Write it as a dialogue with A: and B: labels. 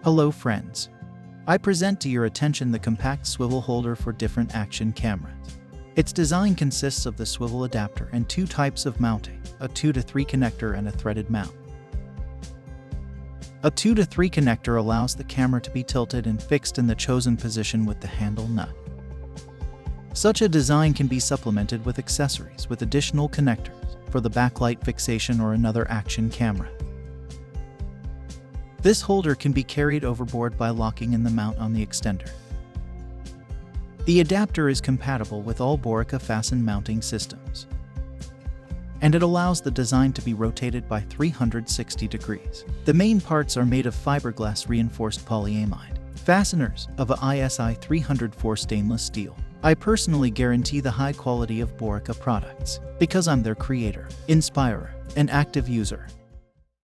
A: Hello friends. I present to your attention the compact swivel holder for different action cameras. Its design consists of the swivel adapter and two types of mounting, a 2-to-3 connector and a threaded mount. A 2-to-3 connector allows the camera to be tilted and fixed in the chosen position with the handle nut. Such a design can be supplemented with accessories with additional connectors for the backlight fixation or another action camera. This holder can be carried overboard by locking in the mount on the extender. The adapter is compatible with all BORIKA FASTen mounting systems, and it allows the design to be rotated by 360 degrees. The main parts are made of fiberglass-reinforced polyamide, fasteners of a ISI 304 stainless steel. I personally guarantee the high quality of BORIKA products because I'm their creator, inspirer, and active user.